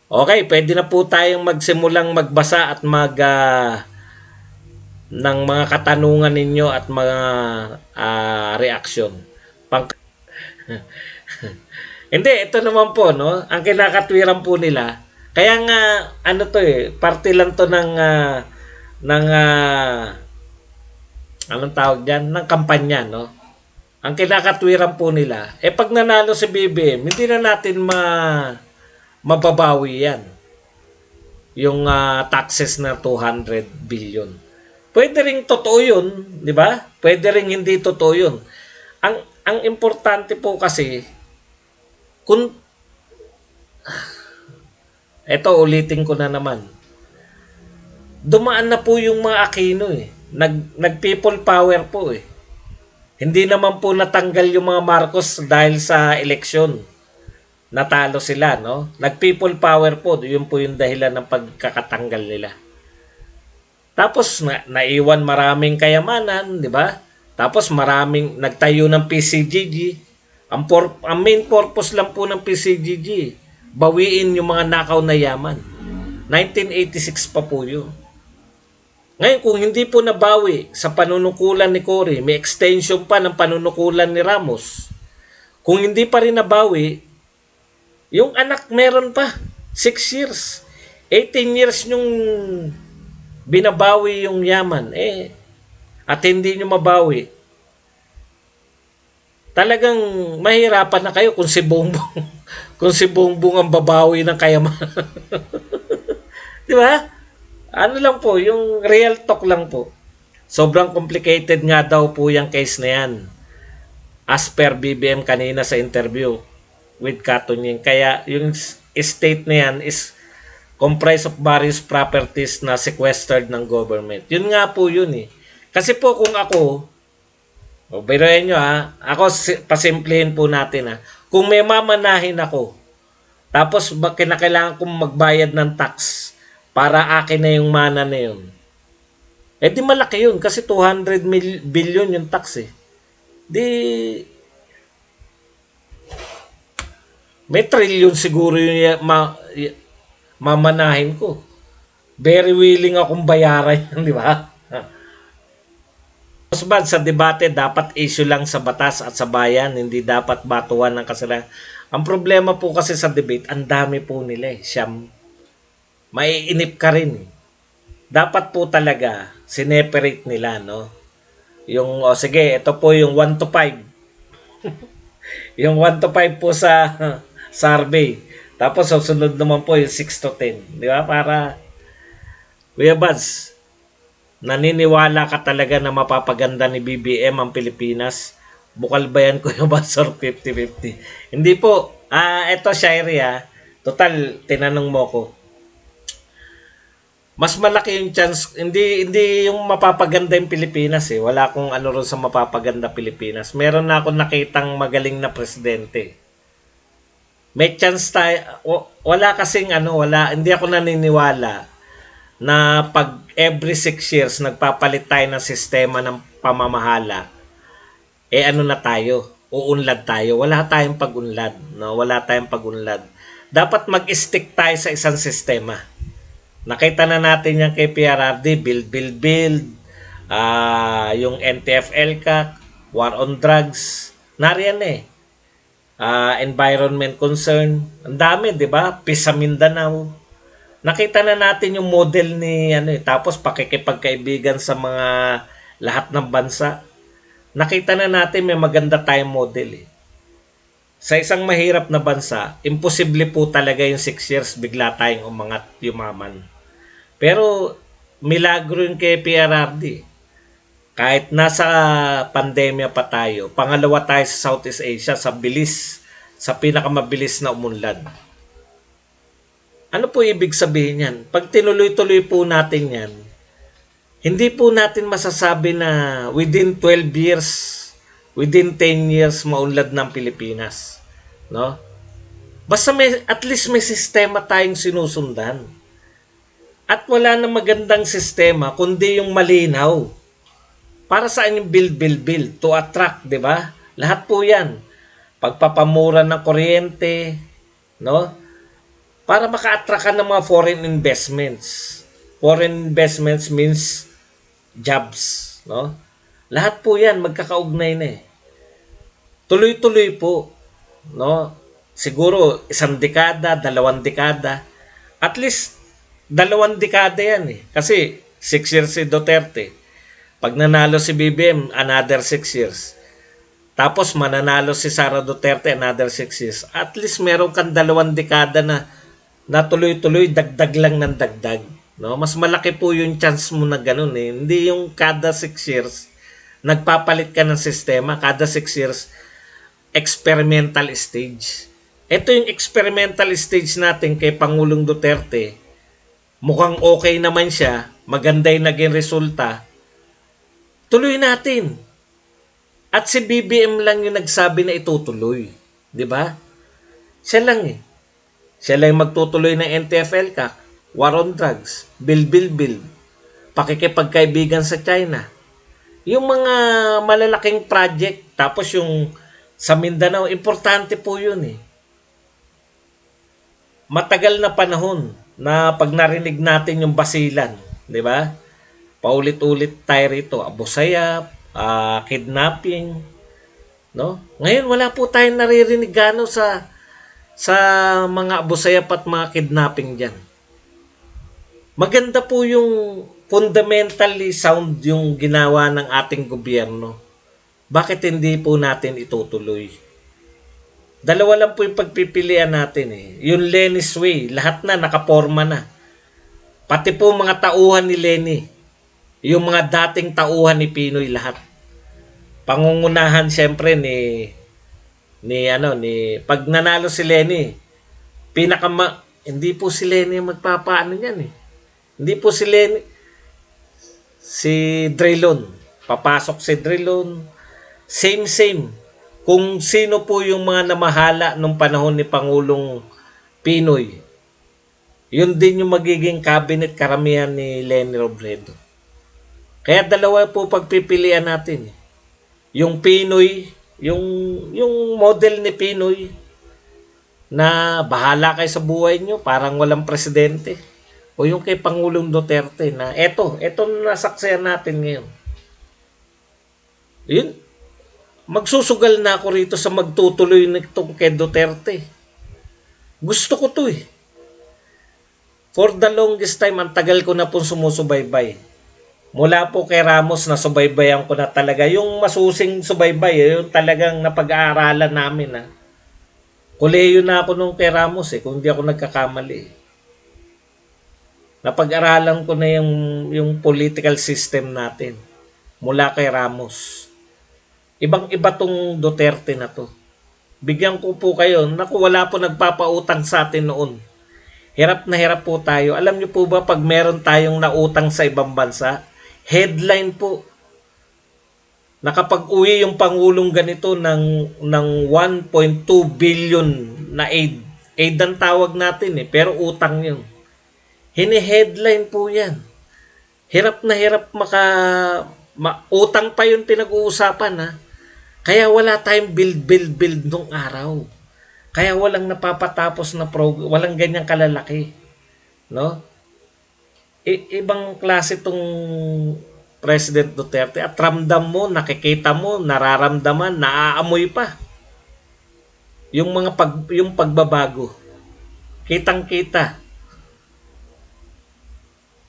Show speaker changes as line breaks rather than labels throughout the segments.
Okay, pwede na po tayong magsimulang magbasa at ng mga katanungan ninyo at mga reaksyon. Pang Hindi, ito naman po, no? Ang kinakatwiran po nila, kaya nga, ano to parte lang to ng anong tawag dyan? Ng kampanya, no? Ang kinakatwiran po nila, pag nanalo si BBM, hindi na natin mababawi yan. Yung taxes na 200 billion. Pwede ring totoo yun, di ba? Pwede ring hindi totoo yun. Ang importante po kasi, kung, eto ulitin ko na naman, dumaan na po yung mga Aquino nag people power po Hindi naman po natanggal yung mga Marcos dahil sa eleksyon. Natalo sila, no? Nag people power po, yun po yung dahilan ng pagkakatanggal nila. Tapos naiwan maraming kayamanan, di ba? Tapos maraming nagtayo ng PCGG. Ang main purpose lang po ng PCGG, bawiin yung mga nakaw na yaman. 1986 pa po yun. Ngayon, kung hindi po nabawi sa panunukulan ni Cory, may extension pa ng panunukulan ni Ramos. Kung hindi pa rin nabawi, yung anak meron pa. 6 years. 18 years yung binabawi yung yaman. At hindi nyo mabawi. Talagang mahirapan na kayo kung si Bongbong kung si Bongbong ang babawi ng kayamanan. Di ba? Ano lang po, yung real talk lang po. Sobrang complicated nga daw po yung case na yan. As per BBM kanina sa interview with Katunying. Kaya yung estate na yan is comprised of various properties na sequestered ng government. Yun nga po yun Kasi po kung ako, biruin nyo ako pasimplihin po natin kung may mamanahin ako, tapos kinakailangan kong magbayad ng tax, para akin na yung mana na yun. Di malaki yun kasi 200 billion yung tax Di may trillion siguro yung mamanahin ko. Very willing akong bayaran yun, di ba? Bad sa debate, dapat issue lang sa batas at sa bayan, hindi dapat batuan ng kasalanan. Ang problema po kasi sa debate, ang dami po nila Siyam. Maiinip ka rin Dapat po talaga sineperate nila, no? Yung, sige, ito po yung 1 to 5. Yung 1 to 5 po sa survey. Tapos susunod naman po yung 6 to 10. Di ba? Para, Kuya Buds, naniniwala ka talaga na mapapaganda ni BBM ang Pilipinas? Bukal ba yan, Kuya Buds, or 50-50? Hindi po. Ito, Shairi Total, tinanong mo ko. Mas malaki yung chance, hindi yung mapapaganda yung Pilipinas Wala akong ano ron sa mapapaganda Pilipinas. Meron na akong nakitang magaling na presidente. May chance tayo, wala kasing hindi ako naniniwala na pag every 6 years nagpapalit tayo ng sistema ng pamamahala. Ano na tayo? Uunlad tayo. Wala tayong pag-unlad. No? Wala tayong pag-unlad. Dapat mag-stick tayo sa isang sistema. Nakita na natin yung kay PRRD, build. Yung NTF-ELCAC, war on drugs. Nariyan environment concern. Ang dami, di ba? Peace sa Mindanao. Nakita na natin yung model ni tapos pakikipagkaibigan sa mga lahat ng bansa. Nakita na natin may maganda tayong model Sa isang mahirap na bansa, imposible po talaga yung 6 years bigla tayong umangat yumaman. Pero milagro yung kay PRRD. Kahit nasa pandemya pa tayo, pangalawa tayo sa Southeast Asia sa pinakamabilis na umunlad. Ano po ibig sabihin yan? Pag tinuloy-tuloy po natin yan, hindi po natin masasabi na within 12 years, within 10 years, maunlad ng Pilipinas. No? Basta at least may sistema tayong sinusundan. At wala na magandang sistema kundi yung malinaw. Para saan yung build? To attract, di ba? Lahat po yan. Pagpapamura ng kuryente, no? para maka-attract ka ng mga foreign investments. Foreign investments means jobs, no? Lahat po 'yan magkakaugnay na eh. Tuloy-tuloy po, no? Siguro isang dekada, dalawang dekada, at least dalawang dekada yan eh. Kasi 6 years si Duterte. Pag nanalo si BBM, another 6 years. Tapos mananalo si Sara Duterte, another 6 years. At least meron kang dalawang dekada na tuloy-tuloy, dagdag lang ng dagdag. No? Mas malaki po yung chance mo na ganun eh. Hindi yung kada 6 years, nagpapalit ka ng sistema, kada 6 years, experimental stage. Ito yung experimental stage natin kay Pangulong Duterte. Mukhang okay naman siya, maganda yung naging resulta. Tuloy natin. At si BBM lang yung nagsabi na itutuloy. Di ba? Siya lang eh. Siya lang yung magtutuloy ng NTFL ka. War on drugs. Bill. Pakikipagkaibigan sa China. Yung mga malalaking project. Tapos yung sa Mindanao, importante po yun eh. Matagal na panahon na pag narinig natin yung basilan, di ba? Paulit-ulit tayo rito, abusayap, kidnapping, no? Ngayon wala po tayong naririnig gano sa mga abusayap at mga kidnapping diyan. Maganda po yung fundamentally sound yung ginawa ng ating gobyerno. Bakit hindi po natin itutuloy? Dalawa lang po yung pagpipilian natin eh. Yung Lenny's Way, lahat na nakaporma na. Pati po mga tauhan ni Lenny. Yung mga dating tauhan ni Pinoy lahat. Pangungunahan siyempre ni pag nanalo si Lenny, hindi po si Lenny magpapaano niyan eh. Hindi po si Lenny, si Drilon. Papasok si Drilon. Same. Kung sino po yung mga namahala nung panahon ni Pangulong Pinoy, yun din yung magiging cabinet karamihan ni Leni Robredo. Kaya dalawa po pagpipilian natin. Yung Pinoy, yung model ni Pinoy na bahala kayo sa buhay nyo, parang walang presidente. O yung kay Pangulong Duterte na eto nasaksihan natin ngayon. Yun. Magsusugal na ako rito sa magtutuloy nitong kay Duterte. Gusto ko to eh. For the longest time, ang tagal ko na pong sumusubaybay. Mula po kay Ramos na subaybayan ko na talaga. Yung masusing subaybay, yung talagang napag-aaralan namin. Koleyo na ako nung kay Ramos kung hindi ako nagkakamali. Napag-aralan ko na yung political system natin. Mula kay Ramos. Ibang-iba tong Duterte na to. Bigyan ko po kayo, naku wala po nagpapautang sa atin noon. Hirap na hirap po tayo. Alam niyo po ba pag meron tayong nautang sa ibang bansa, headline po. Nakapag-uwi yung Pangulong ganito ng 1.2 billion na aid. Aid ang tawag natin pero utang yun. Hini-headline po yan. Hirap na hirap utang pa yung pinag-uusapan Kaya wala tayong build nung araw. Kaya walang napapatapos na program, walang ganyang kalalaki. No? Ibang klase tong President Duterte at ramdam mo, nakikita mo, nararamdaman, naaamoy pa. Yung pagbabago. Kitang-kita.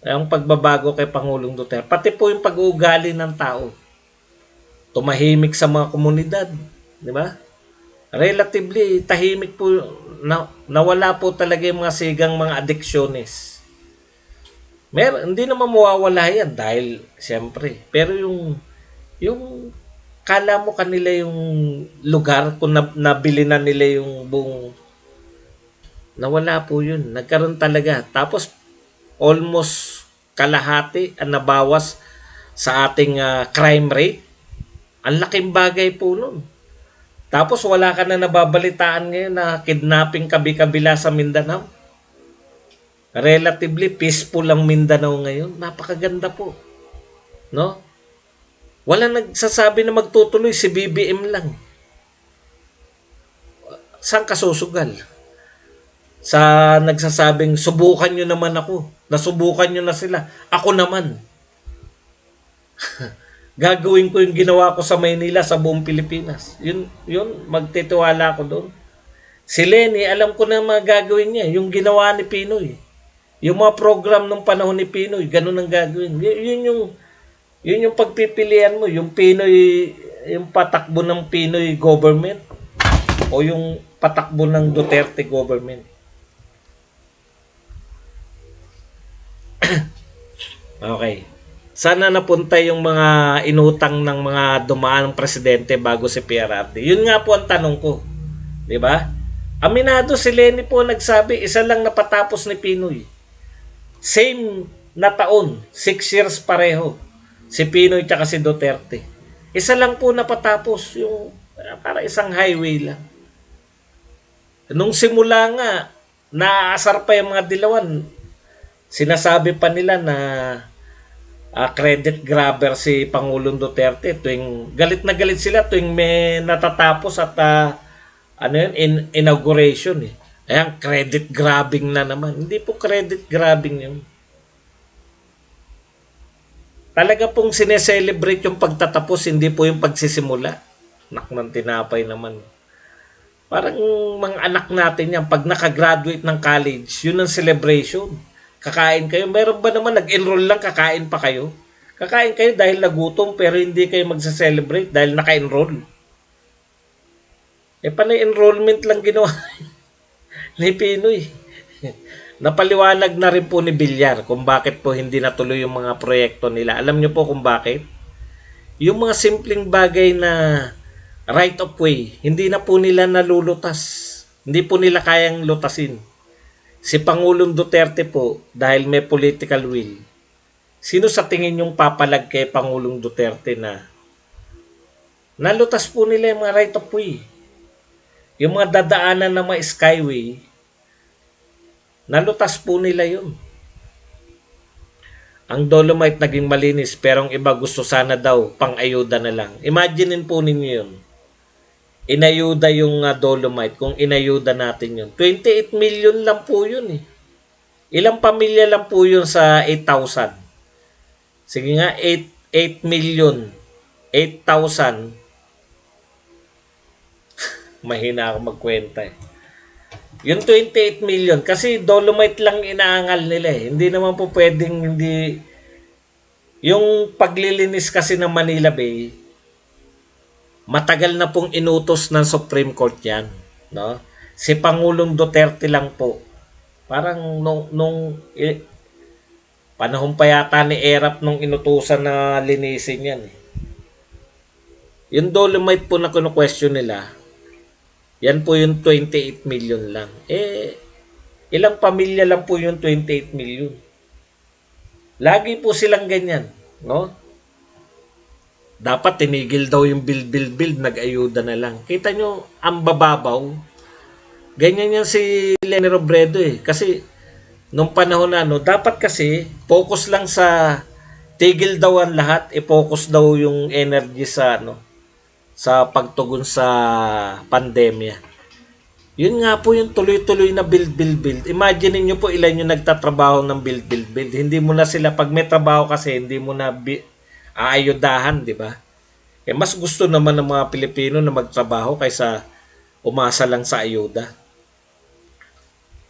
Ang pagbabago kay Pangulong Duterte. Pati po yung pag-uugali ng tao. Tumahimik sa mga komunidad, di ba? Relatively tahimik po, nawala po talaga yung mga sigang mga addiksyones. Hindi naman mawawala yan dahil siyempre, pero yung kala mo kanila yung lugar kung nabili na nila yung buong, nawala po yun. Nagkaroon talaga. Tapos almost kalahati ang nabawas sa ating crime rate. Ang laking bagay po nun. Tapos wala ka na nababalitaan ngayon na kidnapping kabi-kabila sa Mindanao. Relatively peaceful ang Mindanao ngayon. Napakaganda po. No? Wala nagsasabi na magtutuloy, si BBM lang. Saan ka susugal? sa nagsasabing subukan nyo naman ako. Nasubukan nyo na sila. Ako naman. Gagawin ko yung ginawa ko sa Maynila sa buong Pilipinas. Yun, magtitiwala ako doon. Si Lenny, alam ko na mga gagawin niya. Yung ginawa ni Pinoy. Yung mga program nung panahon ni Pinoy, ganun ang gagawin. Yun yung pagpipilian mo. Yung Pinoy, yung patakbo ng Pinoy government o yung patakbo ng Duterte government. Okay. Sana napunta yung mga inutang ng mga dumaang presidente bago si PRRD. Yun nga po ang tanong ko. 'Di ba? Aminado si Lenny po nagsabi, isa lang napatapos ni Pinoy. Same na taon, 6 years pareho. Si Pinoy tsaka si Duterte. Isa lang po napatapos, yung para isang highway lang. Nung simula nga, naaasar pa yung mga dilawan. Sinasabi pa nila na credit grabber si Pangulong Duterte tuwing galit na galit sila tuwing may natatapos at inauguration eh. Ayan, credit grabbing na naman. Hindi po credit grabbing yun. Talaga pong sineselebrate yung pagtatapos, hindi po yung pagsisimula. Anak ng tinapay naman. Parang mga anak natin yan, pag nakagraduate ng college, yun ang celebration. Kakain kayo. Meron ba naman nag-enroll lang, kakain pa kayo? Kakain kayo dahil nagutom pero hindi kayo magsa-celebrate dahil naka-enroll. Panay enrollment lang ginawa ni Pinoy. Napaliwanag na rin po ni Villar kung bakit po hindi natuloy yung mga proyekto nila. Alam niyo po kung bakit? Yung mga simpleng bagay na right of way, hindi na po nila nalulutas. Hindi po nila kayang lutasin. Si Pangulong Duterte po, dahil may political will, sino sa tingin yung papalag kay Pangulong Duterte na nalutas po nila yung mga right of way? Yung mga dadaanan na mga skyway, nalutas po nila yun. Ang Dolomite naging malinis pero ang iba gusto sana daw pang-ayuda na lang. Imaginein po ninyo yun. Inayuda yung Dolomite kung inayuda natin yun. 28 million lang po yun eh. Ilang pamilya lang po yun sa 8,000. Sige nga, 8 million. 8,000. Mahina ako magkwenta eh. Yung 28 million, kasi Dolomite lang inaangal nila eh. Hindi naman po pwedeng hindi. Yung paglilinis kasi ng Manila Bay, matagal na pong inutos ng Supreme Court yan. No? Si Pangulong Duterte lang po. Parang nung panahon pa yata ni Erap nung inutusan na linisin yan. Eh. Yung Dolomite po na kinu-question nila, yan po yung 28 million lang. Ilang pamilya lang po yung 28 million. Lagi po silang ganyan. No? Dapat tinigil daw yung build, nag-ayuda na lang. Kita nyo, ang bababaw. Ganyan yan si Leni Robredo eh. Kasi, nung panahon na, dapat kasi, focus lang sa, tigil daw ang lahat, i-focus daw yung energy sa, sa pagtugon sa pandemya. Yun nga po yung tuloy-tuloy na build. Imagine niyo po ilan yung nagtatrabaho ng build. Hindi mo na sila, pag may trabaho kasi, hindi mo na aayudahan, di ba? Mas gusto naman ng mga Pilipino na magtrabaho kaysa umasa lang sa ayuda.